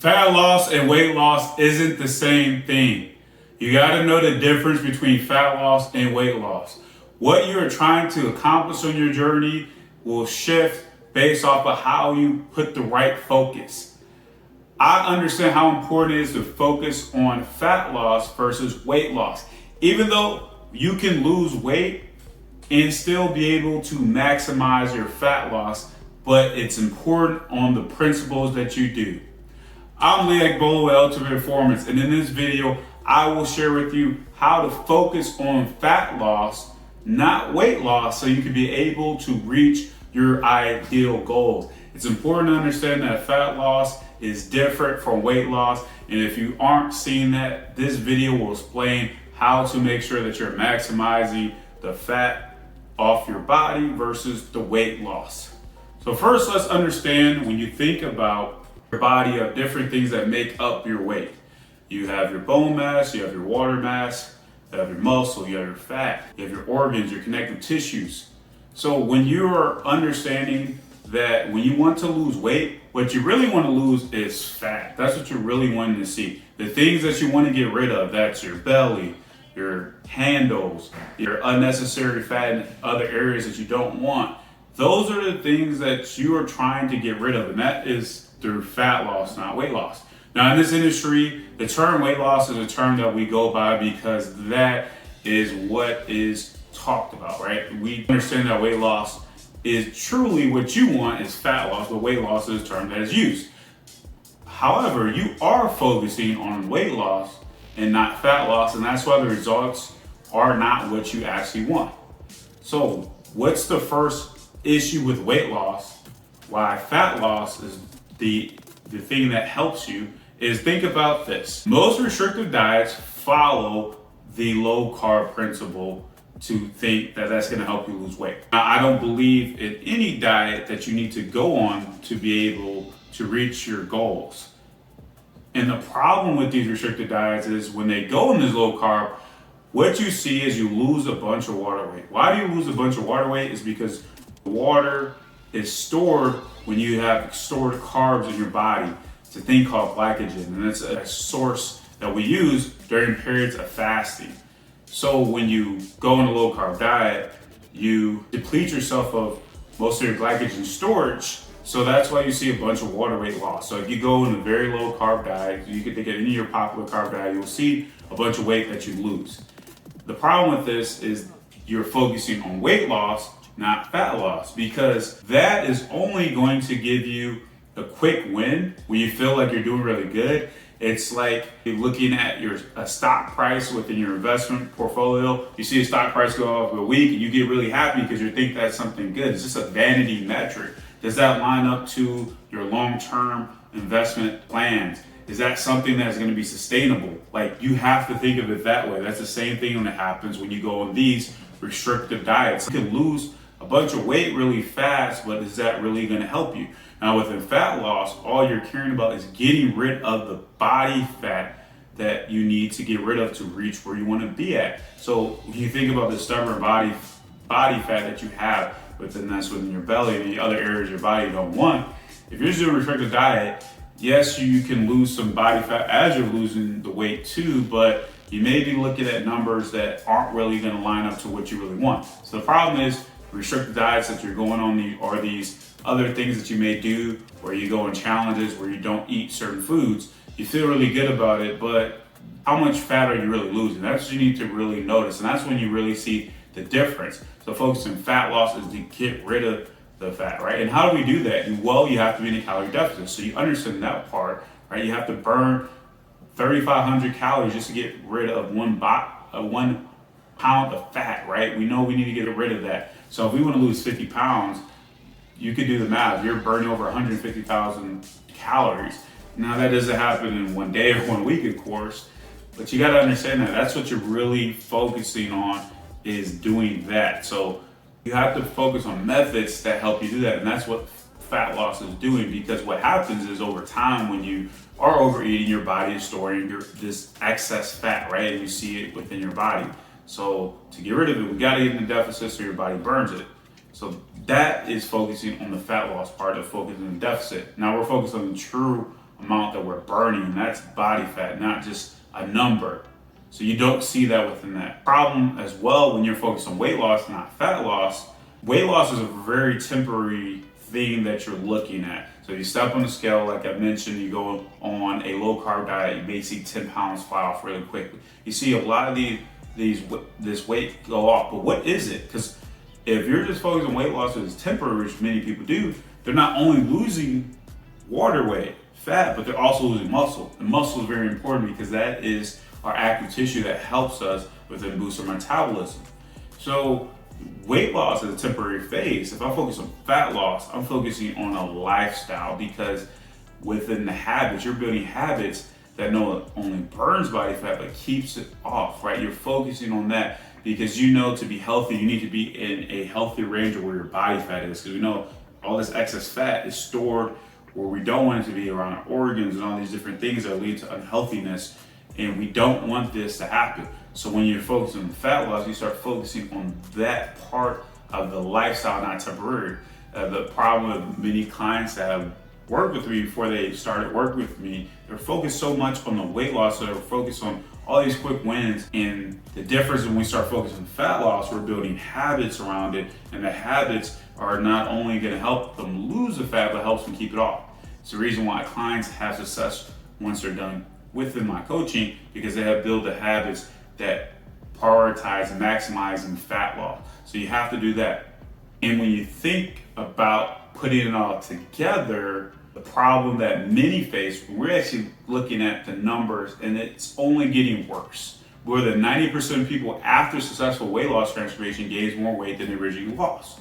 Fat loss and weight loss isn't the same thing. You got to know the difference between fat loss and weight loss. What you're trying to accomplish on your journey will shift based off of how you put the right focus. I understand how important it is to focus on fat loss versus weight loss. Even though you can lose weight and still be able to maximize your fat loss, but it's important on the principles that you do. I'm Lee Bolo with Ultimate Performance, and in this video, I will share with you how to focus on fat loss, not weight loss, so you can be able to reach your ideal goals. It's important to understand that fat loss is different from weight loss, and if you aren't seeing that, this video will explain how to make sure that you're maximizing the fat off your body versus the weight loss. So first, let's understand when you think about your body of different things that make up your weight. You have your bone mass, you have your water mass, you have your muscle, you have your fat, you have your organs, your connective tissues. So when you're understanding that when you want to lose weight, what you really want to lose is fat. That's what you're really wanting to see. The things that you want to get rid of, that's your belly, your handles, your unnecessary fat in other areas that you don't want. Those are the things that you are trying to get rid of, and that is through fat loss, not weight loss. Now in this industry, the term weight loss is a term that we go by because that is what is talked about, right? We understand that weight loss is truly what you want is fat loss, but weight loss is a term that is used. However, you are focusing on weight loss and not fat loss, and that's why the results are not what you actually want. So what's the first issue with weight loss? Why fat loss is the thing that helps you is think about this. Most restrictive diets follow the low carb principle to think that that's going to help you lose weight. Now, I don't believe in any diet that you need to go on to be able to reach your goals. And the problem with these restricted diets is when they go in this low carb, what you see is you lose a bunch of water weight. Why do you lose a bunch of water weight? Is because water is stored when you have stored carbs in your body. It's a thing called glycogen, and it's a source that we use during periods of fasting. So when you go on a low carb diet, you deplete yourself of most of your glycogen storage. So that's why you see a bunch of water weight loss. So if you go on a very low carb diet, you can take it any of your popular carb diet, you'll see a bunch of weight that you lose. The problem with this is you're focusing on weight loss, not fat loss, because that is only going to give you a quick win when you feel like you're doing really good. It's like you're looking at a stock price within your investment portfolio. You see a stock price go up a week and you get really happy because you think that's something good. It's just a vanity metric. Does that line up to your long-term investment plans? Is that something that's going to be sustainable? Like, you have to think of it that way. That's the same thing that happens when you go on these restrictive diets. You can lose a bunch of weight really fast, but is that really going to help you? Now within fat loss, all you're caring about is getting rid of the body fat that you need to get rid of to reach where you want to be at. So when you think about the stubborn body fat that you have that's within your belly and the other areas of your body you don't want, if you're just doing a restricted diet, yes, you can lose some body fat as you're losing the weight too, but you may be looking at numbers that aren't really going to line up to what you really want. So the problem is restricted diets that you're going on are these other things that you may do where you go on challenges where you don't eat certain foods. You feel really good about it, but how much fat are you really losing? That's what you need to really notice, and that's when you really see the difference. So focusing fat loss is to get rid of the fat, right? And how do we do that? Well, you have to be in a calorie deficit. So you understand that part, right? You have to burn 3,500 calories just to get rid of 1 pound of fat, right? We know we need to get rid of that. So if we want to lose 50 pounds, you could do the math. You're burning over 150,000 calories. Now that doesn't happen in one day or 1 week, of course, but you got to understand that that's what you're really focusing on is doing that. So you have to focus on methods that help you do that, and that's what fat loss is doing, because what happens is over time when you are overeating, your body is storing this excess fat, right? And you see it within your body. So to get rid of it, we got to get in the deficit so your body burns it. So that is focusing on the fat loss part of focusing on the deficit. Now we're focused on the true amount that we're burning, and that's body fat, not just a number. So you don't see that within that problem as well when you're focused on weight loss, not fat loss. Weight loss is a very temporary thing that you're looking at. So you step on the scale, like I mentioned, you go on a low carb diet, you may see 10 pounds fly off really quickly. You see a lot of this weight go off, but what is it? Because if you're just focused on weight loss, which is temporary, which many people do, they're not only losing water weight, fat, but they're also losing muscle. And muscle is very important because that is our active tissue that helps us with and boosts our metabolism. So weight loss is a temporary phase. If I focus on fat loss, I'm focusing on a lifestyle, because within the habits, you're building habits that not only burns body fat, but keeps it off, right? You're focusing on that because you know to be healthy, you need to be in a healthy range of where your body fat is, because we know all this excess fat is stored where we don't want it to be, around our organs and all these different things that lead to unhealthiness, and we don't want this to happen. So when you're focusing on fat loss, you start focusing on that part of the lifestyle, not temporary. The problem with many clients that have worked with me before they started working with me, they're focused so much on the weight loss, so they're focused on all these quick wins. And the difference when we start focusing on fat loss, we're building habits around it, and the habits are not only going to help them lose the fat, but helps them keep it off. It's the reason why clients have success once they're done within my coaching, because they have built the habits that prioritize maximizing fat loss. So you have to do that. And when you think about putting it all together, the problem that many face, we're actually looking at the numbers, and it's only getting worse. Where the 90% of people after successful weight loss transformation gains more weight than they originally lost.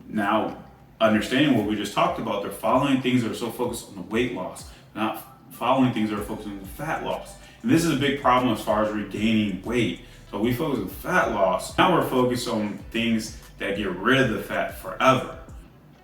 Now, understanding what we just talked about, they're following things that are so focused on the weight loss, not following things that are focused on the fat loss. And this is a big problem as far as regaining weight. So we focus on fat loss. Now we're focused on things that get rid of the fat forever.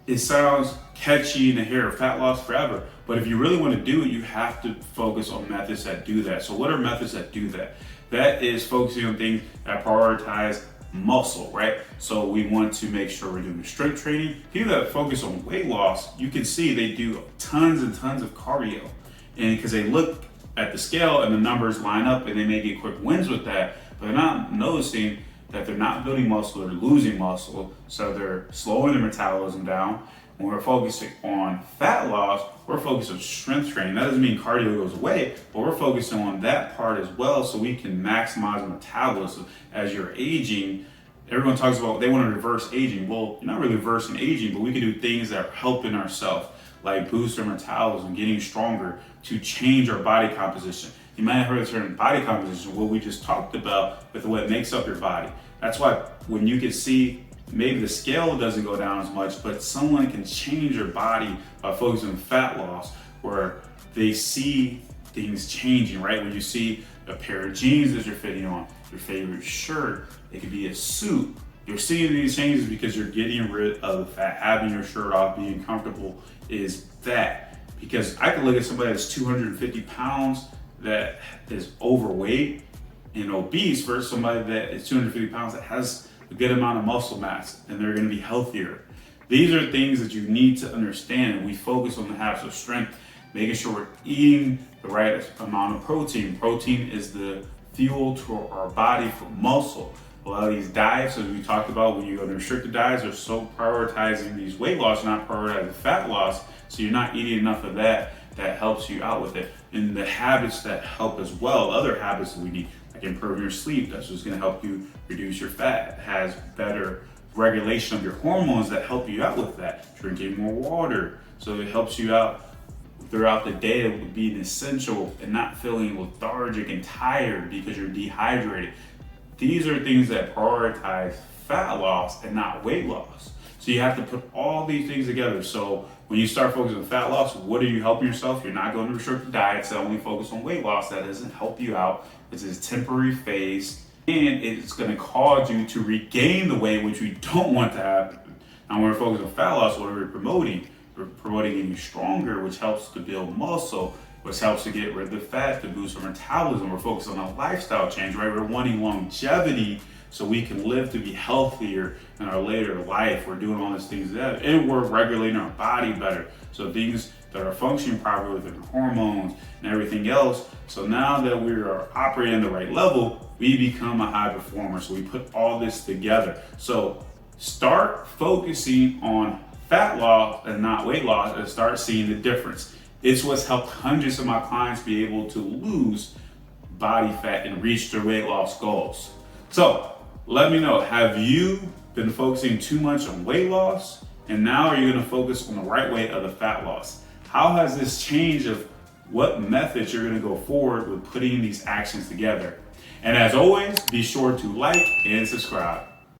It sounds catchy in the hair, fat loss forever. But if you really want to do it, you have to focus on methods that do that. So what are methods that do that? That is focusing on things that prioritize muscle, right? So we want to make sure we're doing strength training. People that focus on weight loss, you can see they do tons and tons of cardio. And because they look at the scale and the numbers line up and they may get quick wins with that, but they're not noticing that they're not building muscle, they're losing muscle, so they're slowing their metabolism down. When we're focusing on fat loss, we're focused on strength training. That doesn't mean cardio goes away, but we're focusing on that part as well, so we can maximize metabolism. As you're aging, everyone talks about they want to reverse aging. Well, you're not really reversing aging, but we can do things that are helping ourselves, like boost our metabolism, getting stronger, to change our body composition. You might have heard the term body composition, what we just talked about with what makes up your body. That's why when you can see maybe the scale doesn't go down as much, but someone can change their body by focusing on fat loss, where they see things changing, right? When you see a pair of jeans that you're fitting on, your favorite shirt, it could be a suit. You're seeing these changes because you're getting rid of the fat. Having your shirt off, being comfortable is that. Because I could look at somebody that's 250 pounds that is overweight and obese versus somebody that is 250 pounds that has a good amount of muscle mass, and they're going to be healthier. These are things that you need to understand. We focus on the habits of strength, making sure we're eating the right amount of protein. Protein is the fuel to our body for muscle. A lot of these diets, as we talked about, when you go to restricted diets, are so prioritizing these weight loss, not prioritizing fat loss. So you're not eating enough of that helps you out with it. And the habits that help as well, other habits that we need, like improving your sleep, that's what's going to help you reduce your fat. It has better regulation of your hormones that help you out with that. Drinking more water, so it helps you out throughout the day of being essential and not feeling lethargic and tired because you're dehydrated. These are things that prioritize fat loss and not weight loss. So you have to put all these things together. So when you start focusing on fat loss, what are you helping yourself? You're not going to restricted diets that only focus on weight loss. That doesn't help you out. It's a temporary phase, and it's going to cause you to regain the weight, which we don't want to happen. Now, when we're focused on fat loss, what are we promoting? We're promoting getting stronger, which helps to build muscle, which helps to get rid of the fat, to boost our metabolism. We're focused on a lifestyle change, right? We're wanting longevity so we can live to be healthier in our later life. We're doing all these things that, and we're regulating our body better. So things that are functioning properly with their hormones and everything else. So now that we are operating at the right level, we become a high performer. So we put all this together. So start focusing on fat loss and not weight loss, and start seeing the difference. It's what's helped hundreds of my clients be able to lose body fat and reach their weight loss goals. So let me know, have you been focusing too much on weight loss, and now are you going to focus on the right way of the fat loss? How has this changed of what methods you're going to go forward with putting these actions together? And as always, be sure to like and subscribe.